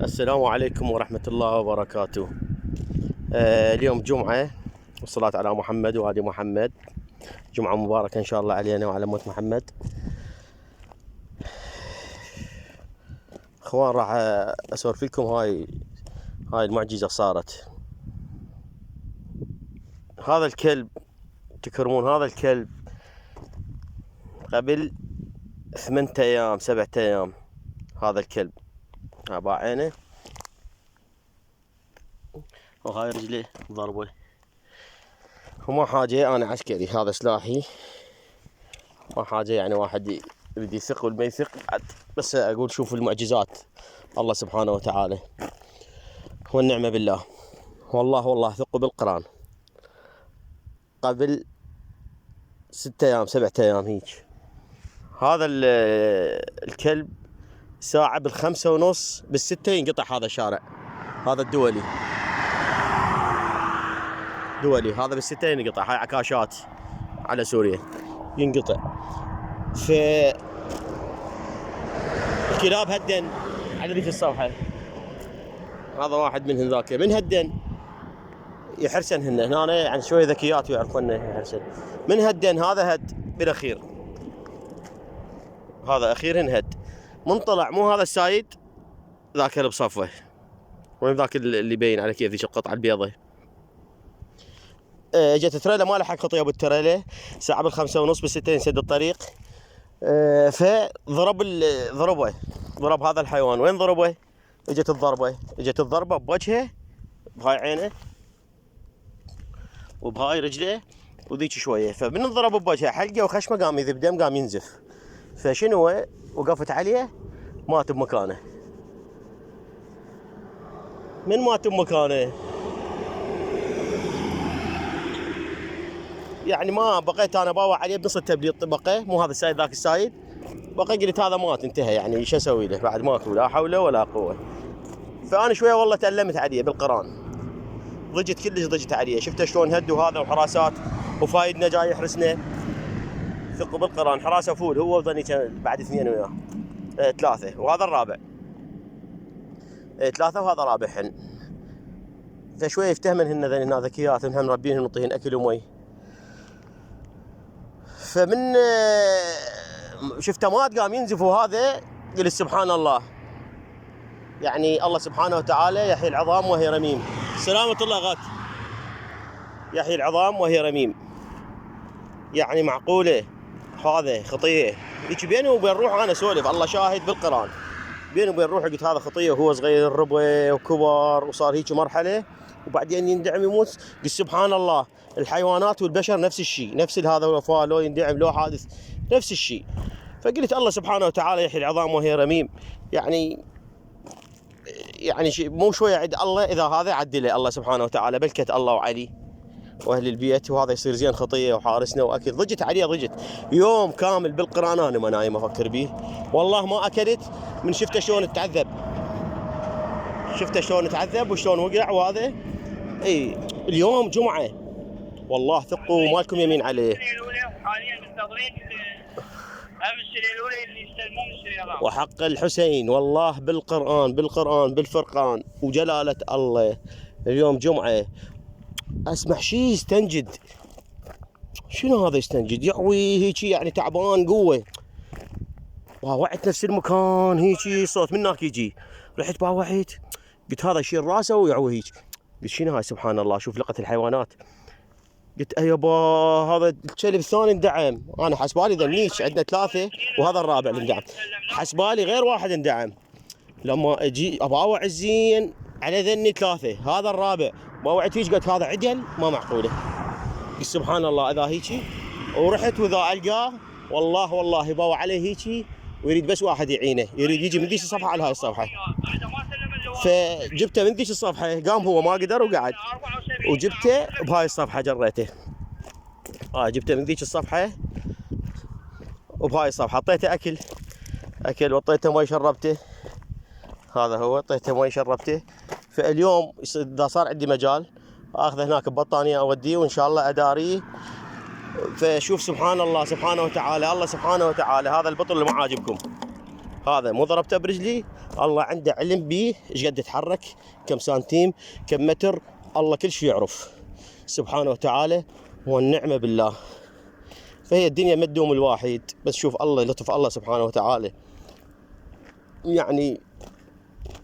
السلام عليكم ورحمة الله وبركاته. اليوم جمعة والصلاة على محمد وآل محمد. جمعة مباركة إن شاء الله علينا وعلى أمة محمد. اخوان راح اسولف لكم هاي المعجزة صارت. هذا الكلب تكرمون، هذا الكلب قبل 8 أيام 7 أيام هذا الكلب باع عينه وهاي رجليه ضربه. وما حاجة أنا عسكري، هذا سلاحي، ما حاجة يعني واحد يريد يثق والما يثق، بس أقول شوفوا المعجزات الله سبحانه وتعالى والنعمة بالله. والله ثقوا بالقرآن. قبل 6 أيام 7 أيام هيك هذا الكلب ساعة بال5:30 بال6 ينقطع هذا الشارع، هذا الدولي هذا بال6 ينقطع. هاي عكاشات على سوريا ينقطع. الكلاب هدن على ذيك الصفحة، هذا واحد منهم ذاك من هدن يحرسن هنا يعني شوية ذكيات ويعرفون يحرسن. من هدن هذا هد بالاخير، هذا اخير هد من طلع، مو هذا السايد ذاك اللي بصفه، وين ذاك اللي يبين على كيف ذيك القطعة البيضة. جت تريلا ما لحق خطيه ابو التريلا، ساعة بال5:30 بال6 ينسد الطريق. فضرب ضرب هذا الحيوان. وين ضربه؟ اجت الضربة بوجهه، بهاي عينه وبهاي رجله وذيك شوية. فمن انضرب بوجهه حلقه وخشمه قام يذب دم، قام ينزف. فشنو وقفت عليه مات بمكانه. من مات بمكانه يعني ما بقيت انا باوع عليه بنص التبليط طبقه، مو هذا السايد ذاك السايد، بقى قلت هذا مات انتهى، يعني شو اسوي له بعد؟ ماكو لا حول ولا قوه. فانا شويه والله تألمت عليه بالقران، ضجت عليه. شفته شلون هد وهذا وحراسات وفايدنا جاي يحرسنا. ثقوا بالقران، حراسه فول هو وظني بعد 2 وياه 3 وهذا الرابع، 3 وهذا رابعهن. فشويه يفتهمن هن ذكيات، هم مربينهن ومعطيهن اكل ومي. فمن شفته مات قام ينزف، وهذا قلت سبحان الله، يعني الله سبحانه وتعالى يحيي العظام وهي رميم. سلامة الله غات، يحيي العظام وهي رميم. يعني معقولة هذا خطية؟ هيك بيني وبين روحي انا اسولف، الله شاهد بالقرآن، بيني وبين روحي قلت هذا خطية وهو صغير ربى وكبر وصار هيك مرحلة وبعدين يندعم يموت. قلت سبحان الله، الحيوانات والبشر نفس الشيء، نفس هذا وفاة لو يندعم لو حادث نفس الشيء. فقلت الله سبحانه وتعالى يحيي العظام وهي رميم. يعني مو شوية عد الله إذا هذا عدله الله سبحانه وتعالى، بلكت الله وعلي واهل البيت، وهذا يصير زين خطيه وحارسنا واكل. ضجت عليه يوم كامل بالقران انا ما نايم افكر به. والله ما اكلت من شفته شلون تعذب وشلون وقع. وهذا اي اليوم جمعه، والله ثقوا مالكم يمين عليه. حاليا منتظرين السنه الاولى اللي يستلمون السنه الرابعه. وحق الحسين والله بالقران بالفرقان وجلاله الله. اليوم جمعه اسمع شي يستنجد. شنو هذا يستنجد؟ يعوي هيجي يعني تعبان قوه. باوعت نفس المكان هيجي صوت منك يجي، رحت باوعت قلت هذا يشيل راسه ويعوي هيك. قلت شنو هاي؟ سبحان الله، شوف لقة الحيوانات. قلت ايبا هذا الكلب الثاني اندعم، انا حسبالي ذنيش عندنا 3 وهذا الرابع اللي اندعم، حسبالي غير واحد اندعم. لما اجي اباوع الزين على ذني 3 هذا الرابع ما وعيت هيك، قلت هذا عدل ما معقوله. قلت سبحان الله اذا هيجي. ورحت واذا القاه والله باوع عليه هيجي ويريد بس واحد يعينه، يريد يجي من ذيك الصفحه على هاي الصفحه. فجبته من ذيك الصفحه، قام هو ما قدر وقعد، وجبته بهاي الصفحه جريته. جبته من ذيك الصفحه وبهاي الصفحه حطيته اكل وعطيته مي شربته. هذا هو، اعطيته مي شربته. فاليوم اذا صار عندي مجال اخذه هناك ببطانيه اوديه وان شاء الله اداريه. فشوف سبحان الله سبحانه وتعالى، الله سبحانه وتعالى. هذا البطل اللي ما عاجبكم هذا مو ضربته برجلي، الله عنده علم بيه ايش قد يتحرك، كم سنتيم، كم متر، الله كل شيء يعرف سبحانه وتعالى، والنعمه بالله. فهي الدنيا ما تدوم الواحد، بس شوف الله لطف الله سبحانه وتعالى، يعني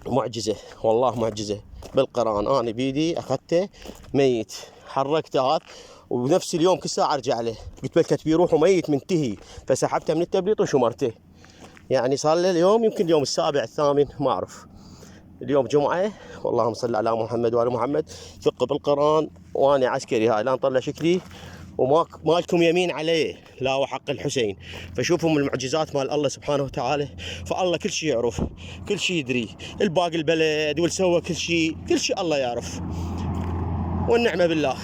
معجزه والله معجزه. بالقران انا بيدي اخذته ميت، حركته هذا وبنفس اليوم كل ساعه ارجع له، قلت بالكت بيروح وميت منتهي، فسحبته من التبليط وشمرته. يعني صار له اليوم يمكن اليوم السابع الثامن ما اعرف. اليوم جمعه، واللهم صل على محمد وال محمد. ثق بالقران، وانا عسكري هاي لا نطلع شكلي، وما لكم يمين عليه، لا وحق الحسين. فشوفوا من المعجزات مال الله سبحانه وتعالى. فالله كل شيء يعرف، كل شيء يدري، الباقي البلد واللي سوى كل شيء الله يعرف، والنعمه بالله.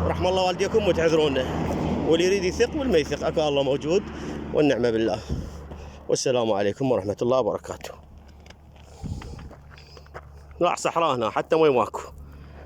رحم الله والديكم وتعذرونا، واللي يريد يثق واللي ما يثق اكو الله موجود، والنعمه بالله. والسلام عليكم ورحمه الله وبركاته. راح صحراء هنا حتى ما ماكو.